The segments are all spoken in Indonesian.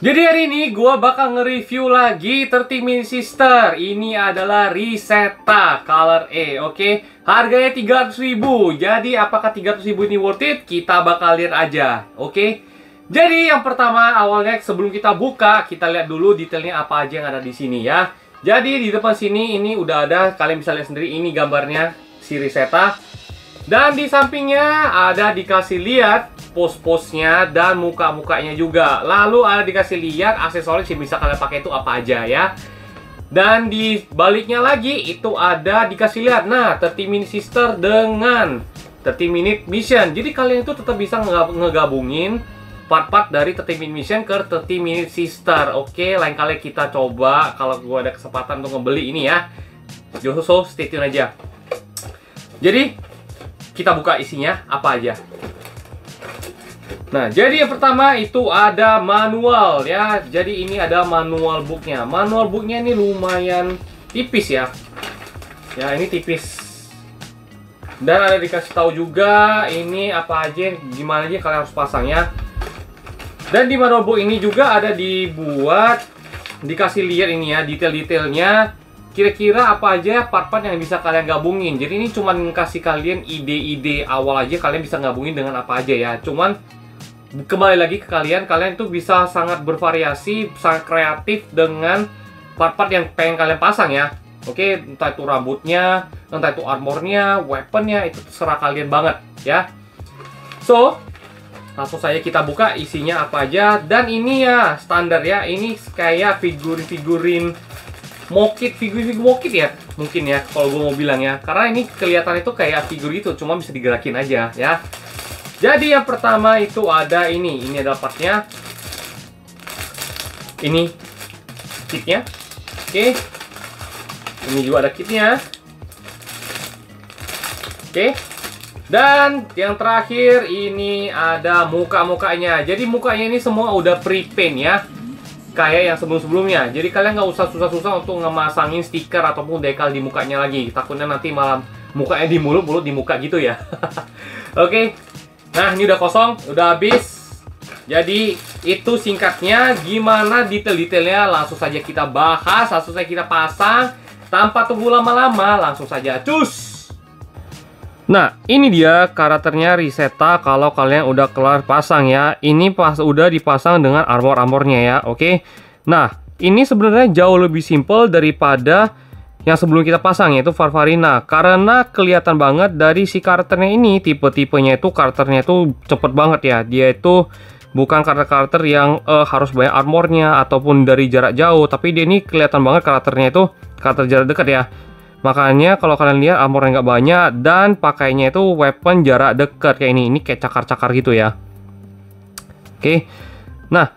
Jadi hari ini gue bakal nge-review lagi 30 Minute Sister. Ini adalah Risetta Color E, oke? Harganya 300.000. Jadi apakah 300.000 ini worth it? Kita bakal lihat aja, oke? Jadi yang pertama awalnya sebelum kita buka, kita lihat dulu detailnya apa aja yang ada di sini ya. Jadi di depan sini ini udah ada, kalian bisa lihat sendiri ini gambarnya si Risetta. Dan di sampingnya ada dikasih lihat pose-posenya dan muka-mukanya juga. Lalu ada dikasih lihat aksesoris yang bisa kalian pakai itu apa aja ya. Dan di baliknya lagi itu ada dikasih lihat, nah 30 Minute Sister dengan 30 Minute Mission. Jadi kalian itu tetap bisa ngegabungin part-part dari 30 Minute Mission ke 30 Minute Sister. Oke, lain kali kita coba kalau gue ada kesempatan untuk ngebeli ini ya. So stay tune aja. Jadi kita buka isinya apa aja. Nah, jadi yang pertama itu ada manual ya. Jadi ini ada manual booknya. Manual booknya ini lumayan tipis ya. Ya, ini tipis. Dan ada dikasih tahu juga ini apa aja, gimana aja kalian harus pasang ya. Dan di manual book ini juga ada dibuat, dikasih lihat ini ya, detail-detailnya. Kira-kira apa aja part-part yang bisa kalian gabungin. Jadi ini cuman kasih kalian ide-ide awal aja, kalian bisa gabungin dengan apa aja ya. Cuman kembali lagi ke kalian tuh bisa sangat bervariasi, sangat kreatif dengan part-part yang pengen kalian pasang ya. Oke, entah itu rambutnya, entah itu armornya, weaponnya, itu terserah kalian banget ya. So, langsung saja kita buka isinya apa aja. Dan ini ya standar ya, ini kayak figurin-figurin mokit, figur mokit ya mungkin ya kalau gue mau bilang ya, karena ini kelihatan itu kayak figur itu cuma bisa digerakin aja ya. Jadi yang pertama itu ada ini ada partnya, ini kitnya, oke. Ini juga ada kitnya, oke. Dan yang terakhir ini ada muka-mukanya. Jadi mukanya ini semua udah pre-paint ya, kayak yang sebelum-sebelumnya. Jadi kalian nggak usah susah-susah untuk ngemasangin stiker ataupun dekal di mukanya lagi. Takutnya nanti malam mukanya di mulut di muka gitu ya. Oke. Nah, ini udah kosong, udah habis. Jadi itu singkatnya, gimana detail-detailnya langsung saja kita bahas, langsung saja kita pasang. Tanpa tunggu lama-lama, langsung saja cus! Nah, ini dia karakternya Risetta kalau kalian udah kelar pasang ya. Ini udah dipasang dengan armor-armornya ya, oke. Nah, ini sebenarnya jauh lebih simple daripada yang sebelum kita pasang, yaitu Farfarina. Karena kelihatan banget dari si karakternya ini, tipe-tipenya itu karakternya itu cepet banget ya. Dia itu bukan karakter yang harus banyak armornya ataupun dari jarak jauh, tapi dia ini kelihatan banget karakternya itu karakter jarak dekat ya. Makanya kalau kalian lihat armornya nggak banyak dan pakainya itu weapon jarak dekat kayak ini kayak cakar-cakar gitu ya. Oke. Nah,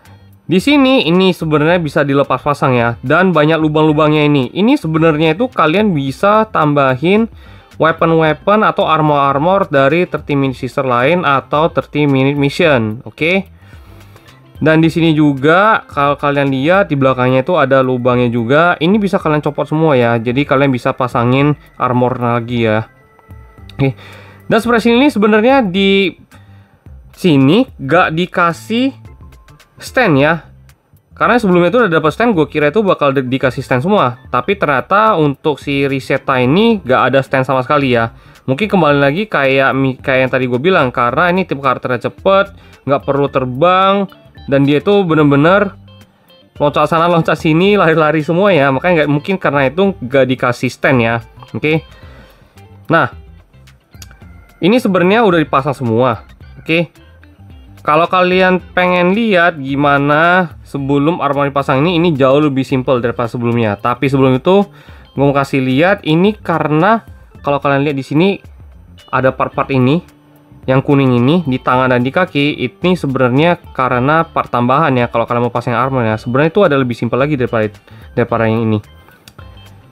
di sini ini sebenarnya bisa dilepas pasang ya, dan banyak lubang-lubangnya ini. Ini sebenarnya itu kalian bisa tambahin weapon-weapon atau armor-armor dari 30 Minute Sister lain atau 30 Minute Mission, oke. Dan di sini juga kalau kalian lihat di belakangnya itu ada lubangnya juga. Ini bisa kalian copot semua ya. Jadi kalian bisa pasangin armor lagi ya. Oke. Dan seperti ini sebenarnya di sini gak dikasih stand ya. Karena sebelumnya itu udah dapat stand, gue kira itu bakal dikasih stand semua. Tapi ternyata untuk si Risetta ini gak ada stand sama sekali ya. Mungkin kembali lagi kayak yang tadi gue bilang, karena ini tipe karakternya cepet, nggak perlu terbang. Dan dia itu bener-bener loncat sana loncat sini, lari-lari semua ya. Makanya nggak mungkin, karena itu nggak dikasih stand ya. Oke. Nah, ini sebenarnya udah dipasang semua. Oke. Kalau kalian pengen lihat gimana sebelum armor dipasang ini jauh lebih simple daripada sebelumnya. Tapi sebelum itu gue mau kasih lihat ini, karena kalau kalian lihat di sini ada part-part ini. Yang kuning ini di tangan dan di kaki ini sebenarnya karena part tambahan ya. Kalau kalian mau pasang armor ya, sebenarnya itu ada lebih simpel lagi daripada yang ini.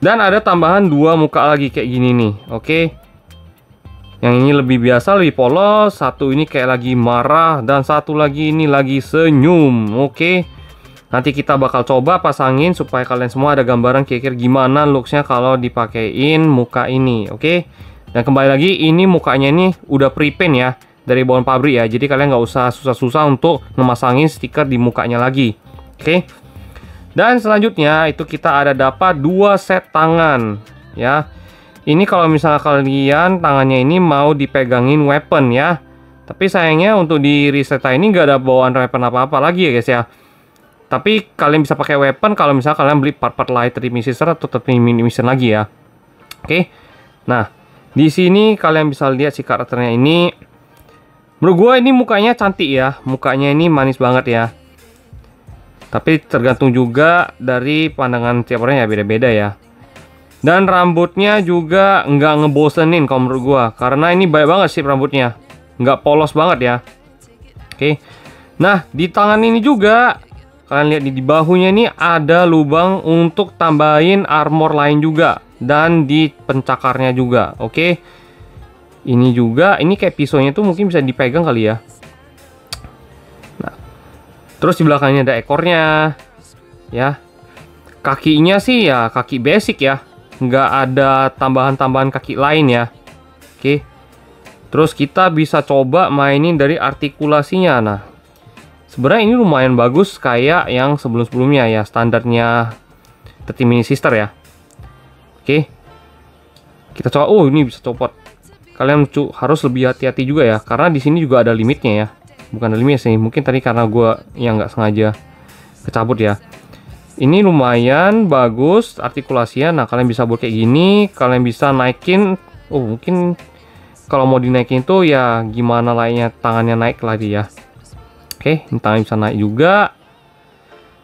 Dan ada tambahan dua muka lagi kayak gini nih, oke. Yang ini lebih biasa, lebih polos. Satu ini kayak lagi marah dan satu lagi ini lagi senyum, oke. Nanti kita bakal coba pasangin supaya kalian semua ada gambaran kira-kira gimana looksnya kalau dipakein muka ini, oke. Dan kembali lagi, ini mukanya ini udah pre-paint ya, dari bawaan pabrik ya. Jadi kalian nggak usah susah-susah untuk memasangin stiker di mukanya lagi. Oke. Dan selanjutnya itu kita ada dapat 2 set tangan ya. Ini kalau misalnya kalian tangannya ini mau dipegangin weapon ya. Tapi sayangnya untuk di Resetta ini nggak ada bawaan weapon apa-apa lagi ya guys ya. Tapi kalian bisa pakai weapon kalau misalnya kalian beli part-part light Missister atau Mission lagi ya. Oke. Nah, di sini kalian bisa lihat si karakternya ini. Menurut gue ini mukanya cantik ya. Mukanya ini manis banget ya. Tapi tergantung juga dari pandangan tiap orang ya, beda-beda ya. Dan rambutnya juga nggak ngebosenin kalau menurut gue. Karena ini banyak banget sih rambutnya. Nggak polos banget ya. Oke. Nah, di tangan ini juga kalian lihat di bahunya ini ada lubang untuk tambahin armor lain juga. Dan di pencakarnya juga. Oke. Ini juga, ini kayak pisaunya tuh mungkin bisa dipegang kali ya. Nah, terus di belakangnya ada ekornya. Ya. Kakinya sih ya kaki basic ya. Nggak ada tambahan-tambahan kaki lain ya. Oke. Terus kita bisa coba mainin dari artikulasinya. Nah, sebenarnya ini lumayan bagus kayak yang sebelum-sebelumnya ya, standarnya Missister ya. Oke. Kita coba. Oh, ini bisa copot. Kalian harus lebih hati-hati juga ya, karena di sini juga ada limitnya ya. Bukan ada limitnya sih, mungkin tadi karena gue yang nggak sengaja kecabut ya. Ini lumayan bagus artikulasinya. Nah, kalian bisa buat kayak gini, kalian bisa naikin. Oh, mungkin kalau mau dinaikin tuh ya gimana lainnya tangannya naik lagi ya. Oke, ini tangan bisa naik juga.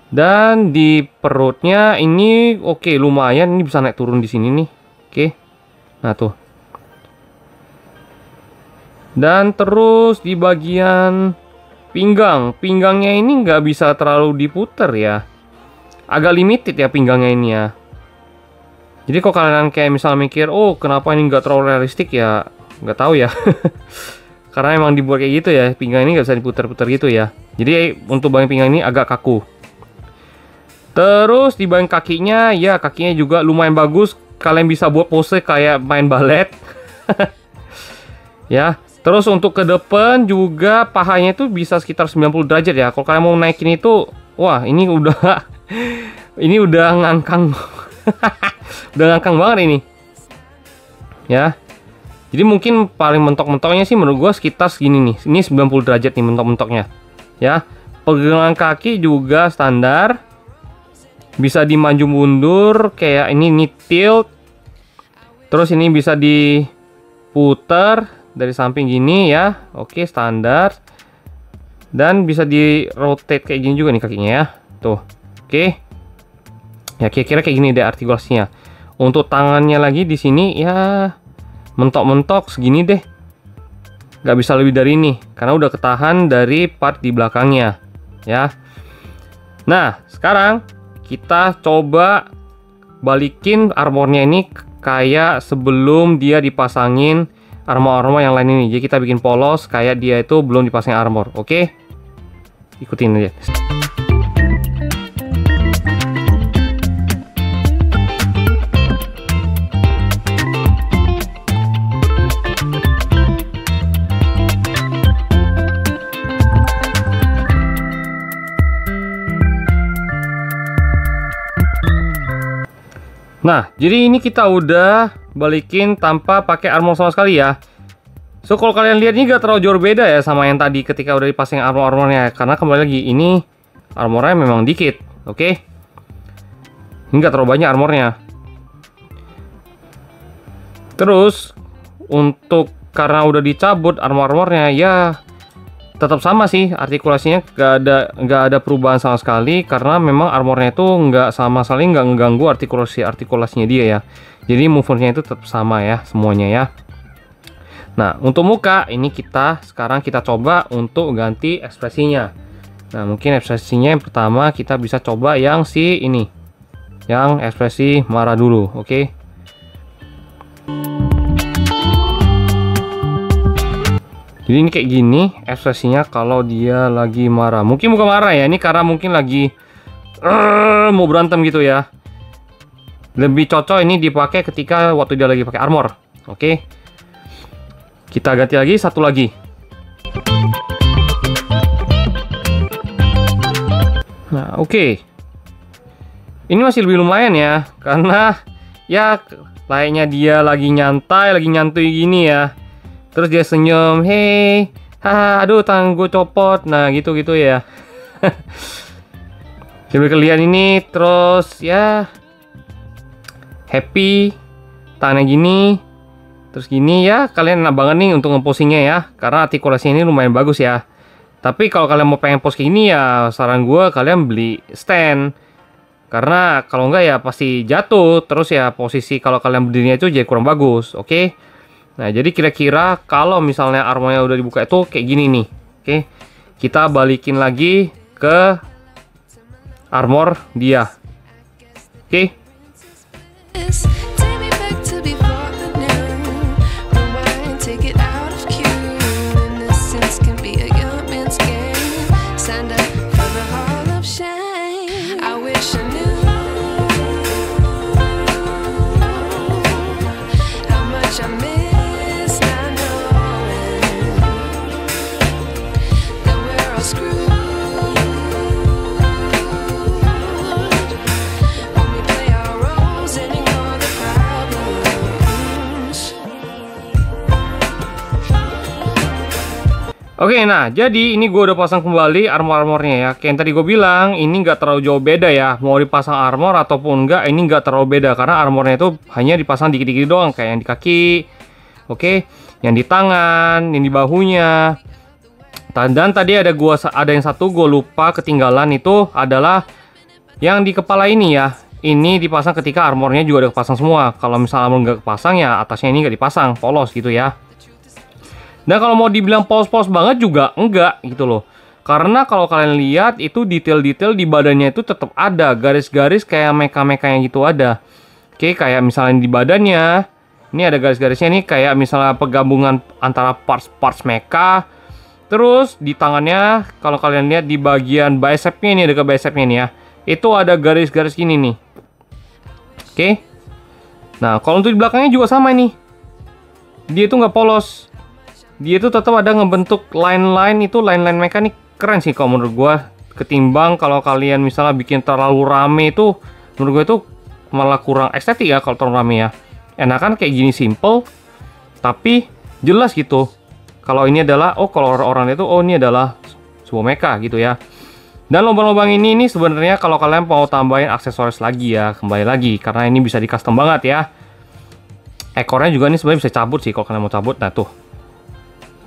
Dan di perutnya ini oke, lumayan, ini bisa naik turun di sini nih. Oke. Nah, tuh. Dan terus di bagian pinggang. Pinggangnya ini nggak bisa terlalu diputer ya. Agak limited ya pinggangnya ini ya. Jadi kalau kalian kayak misalnya mikir, oh kenapa ini nggak terlalu realistik ya, nggak tahu ya. Karena emang dibuat kayak gitu ya, pinggang ini nggak bisa diputer-puter gitu ya. Jadi untuk bagian pinggang ini agak kaku. Terus di bagian kakinya, ya kakinya juga lumayan bagus. Kalian bisa buat pose kayak main balet. Ya. Terus untuk ke depan juga pahanya itu bisa sekitar 90 derajat ya. Kalau kalian mau naikin itu, wah ini udah ini udah ngangkang. Udah ngangkang banget ini. Ya. Jadi mungkin paling mentok-mentoknya sih menurut gua sekitar segini nih. Ini 90 derajat nih mentok-mentoknya. Ya. Pegangan kaki juga standar. Bisa dimaju mundur kayak ini tilt. Terus ini bisa diputar dari samping gini ya. Oke, standar. Dan bisa di rotate kayak gini juga nih kakinya ya. Tuh. Oke. Ya kira-kira kayak gini deh artikulasinya. Untuk tangannya lagi di sini ya mentok-mentok segini deh. Nggak bisa lebih dari ini karena udah ketahan dari part di belakangnya ya. Nah, sekarang kita coba balikin armornya ini kayak sebelum dia dipasangin armor-armor yang lain ini. Jadi kita bikin polos kayak dia itu belum dipasang armor. Oke? Ikutin aja. Nah, jadi ini kita udah balikin tanpa pakai armor sama sekali ya. So, kalau kalian lihat ini gak terlalu jauh beda ya sama yang tadi ketika udah dipasang armor-armornya. Karena kembali lagi, ini armornya memang dikit. Oke? Ini gak terlalu banyak armornya. Terus, untuk karena udah dicabut armor-armornya, ya tetap sama sih artikulasinya, nggak ada perubahan sama sekali karena memang armornya itu nggak sama sekali nggak ngeganggu artikulasinya dia ya. Jadi movementnya itu tetap sama ya semuanya ya. Nah, untuk muka ini sekarang kita coba untuk ganti ekspresinya. Nah, mungkin ekspresinya yang pertama kita bisa coba yang ini, yang ekspresi marah dulu, oke? Jadi ini kayak gini ekspresinya kalau dia lagi marah. Mungkin bukan marah ya, ini karena mungkin lagi mau berantem gitu ya. Lebih cocok ini dipakai ketika waktu dia lagi pakai armor. Oke. Kita ganti lagi satu lagi. Nah, oke. Ini masih lebih lumayan ya, karena ya layaknya dia lagi nyantai, lagi nyantui gini ya. Terus dia senyum, hei, haha, aduh tangan gue copot. Nah, gitu-gitu ya. Coba kalian ini terus ya happy, tangannya gini. Terus gini ya, kalian enak banget nih untuk ngeposingnya ya, karena artikulasinya ini lumayan bagus ya. Tapi kalau kalian mau pengen pose kayak gini ya, saran gue kalian beli stand. Karena kalau enggak ya pasti jatuh. Terus ya posisi kalau kalian berdirinya itu jadi kurang bagus, oke? Nah, jadi kira-kira kalau misalnya armornya udah dibuka itu kayak gini nih, oke? Kita balikin lagi ke armor dia, oke? Oke, nah jadi ini gue udah pasang kembali armor-armornya ya. Kayak yang tadi gue bilang, ini nggak terlalu jauh beda ya. Mau dipasang armor ataupun enggak, ini nggak terlalu beda. Karena armornya itu hanya dipasang dikit-dikit doang. Kayak yang di kaki, oke, yang di tangan, yang di bahunya. Dan tadi ada yang satu gue lupa ketinggalan, itu adalah yang di kepala ini ya. Ini dipasang ketika armornya juga udah kepasang semua. Kalau misalnya armor nggak kepasang ya atasnya ini nggak dipasang, polos gitu ya. Dan kalau mau dibilang polos-polos banget juga enggak gitu loh. Karena kalau kalian lihat itu detail-detail di badannya itu tetap ada. Garis-garis kayak mecha-mechanya gitu ada. Oke, kayak misalnya di badannya. Ini ada garis-garisnya nih kayak misalnya penggabungan antara parts-parts mecha. Terus di tangannya kalau kalian lihat di bagian bicepnya ini, dekat bicepnya nih ya. Itu ada garis-garis gini nih. Oke. Nah, kalau untuk di belakangnya juga sama nih. Dia itu nggak polos. Dia itu tetap ada ngebentuk line-line, itu line-line mekanik. Keren sih kalau menurut gua. Ketimbang kalau kalian misalnya bikin terlalu rame itu, menurut gua itu malah kurang estetik ya kalau terlalu rame ya. Enakan kayak gini simple, tapi jelas gitu. Kalau ini adalah, oh kalau orang itu, oh ini adalah sebuah mecha gitu ya. Dan lubang-lubang ini sebenarnya kalau kalian mau tambahin aksesoris lagi ya, kembali lagi. Karena ini bisa di custom banget ya. Ekornya juga ini sebenarnya bisa cabut sih kalau kalian mau cabut. Nah tuh.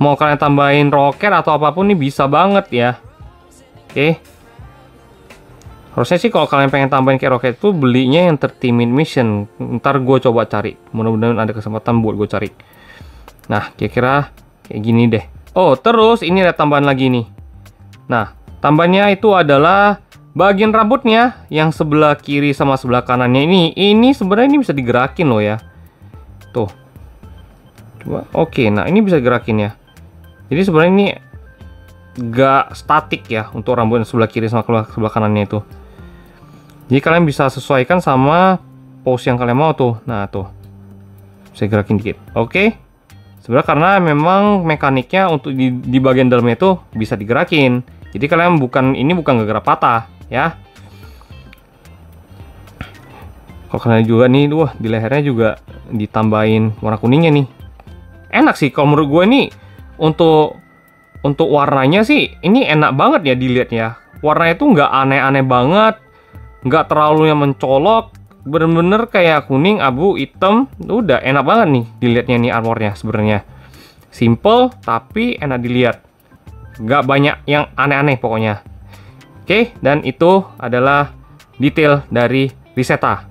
Mau kalian tambahin roket atau apapun nih bisa banget ya. Oke. Harusnya sih kalau kalian pengen tambahin kayak roket itu belinya yang 30 minute mission. Ntar gue coba cari. Mudah-mudahan ada kesempatan buat gue cari. Nah, kira-kira kayak gini deh. Oh, terus ini ada tambahan lagi nih. Nah, tambahannya itu adalah bagian rambutnya yang sebelah kiri sama sebelah kanannya ini. Ini sebenarnya ini bisa digerakin loh ya. Tuh. Coba. Oke, nah ini bisa gerakin ya. Jadi sebenarnya ini gak statik ya untuk rambut yang sebelah kiri sama sebelah kanannya itu. Jadi kalian bisa sesuaikan sama pose yang kalian mau tuh. Nah tuh, saya gerakin dikit. Oke. Sebenarnya karena memang mekaniknya untuk di bagian dalamnya itu bisa digerakin. Jadi kalian bukan gerak patah ya. Kalau kalian juga nih, wah di lehernya juga ditambahin warna kuningnya nih. Enak sih kalau menurut gue nih. Untuk warnanya sih ini enak banget ya dilihat ya. Warnanya itu nggak aneh-aneh banget, nggak terlalu yang mencolok, bener-bener kayak kuning, abu, hitam. Udah enak banget nih dilihatnya nih armornya sebenarnya. Simple tapi enak dilihat, nggak banyak yang aneh-aneh pokoknya. Oke, dan itu adalah detail dari Risetta.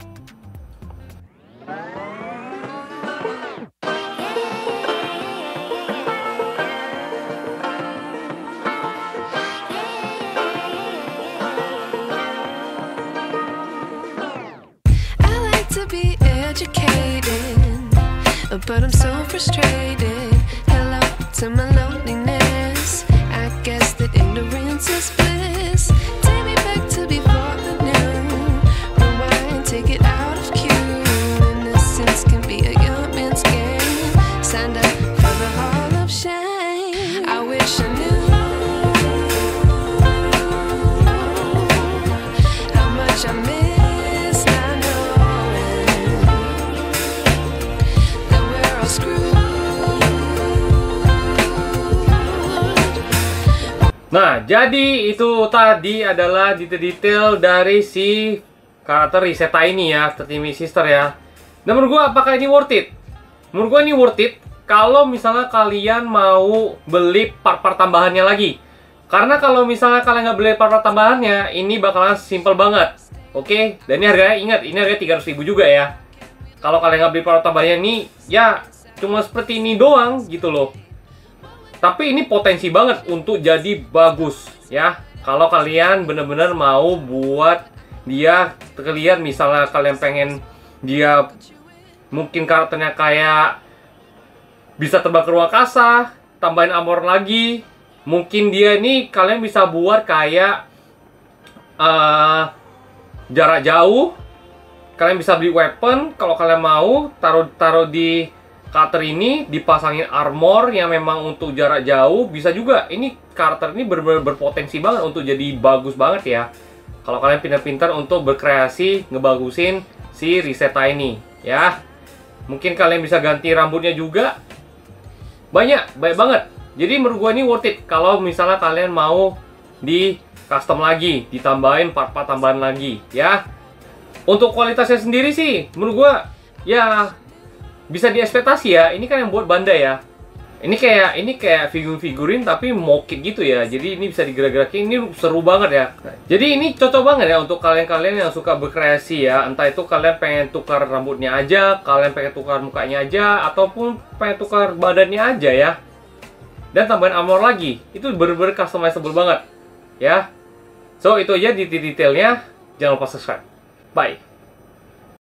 But I'm so frustrated. Hello to my loneliness. I guess that ignorance is bliss. Take me back to before the new. Rewind, take it out of cue. Innocence can be a young man's game. Signed up for the hall of shame. I wish I knew much I miss not knowing that we're all screwed. Nah, jadi itu tadi adalah detail-detail dari si karakter Riseta ini ya, Tatami Sister ya. Dan menurut gua apakah ini worth it? Menurut gua ini worth it kalau misalnya kalian mau beli part-part tambahannya lagi. Karena kalau misalnya kalian nggak beli part-part tambahannya, ini bakalan simple banget. Oke? Dan ini harganya, ingat, ini harganya 300.000 juga ya. Kalau kalian nggak beli part tambahannya ini, ya cuma seperti ini doang gitu loh. Tapi ini potensi banget untuk jadi bagus ya. Kalau kalian bener-bener mau buat dia kalian, misalnya kalian pengen dia mungkin karakternya kayak bisa terbang ke ruang angkasa, tambahin armor lagi. Mungkin dia ini kalian bisa buat kayak jarak jauh. Kalian bisa beli weapon kalau kalian mau, taruh di karakter ini, dipasangin armor yang memang untuk jarak jauh. Bisa juga, ini karakter ini benar-benar berpotensi banget untuk jadi bagus banget ya. Kalau kalian pintar-pintar untuk berkreasi, ngebagusin si Riseta ini ya. Mungkin kalian bisa ganti rambutnya juga. Banyak banget. Jadi menurut gue ini worth it kalau misalnya kalian mau di custom lagi, ditambahin part-part tambahan lagi ya. Untuk kualitasnya sendiri sih menurut gue ya bisa diekspektasi ya. Ini kan yang buat Bandai ya. Ini kayak figurin tapi mokit gitu ya. Jadi ini bisa digerak-gerakin. Ini seru banget ya. Jadi ini cocok banget ya untuk kalian-kalian yang suka berkreasi ya. Entah itu kalian pengen tukar rambutnya aja, kalian pengen tukar mukanya aja, ataupun pengen tukar badannya aja ya. Dan tambahin armor lagi. Itu bener-bener customizable banget ya. So itu aja detailnya. Jangan lupa subscribe. Bye.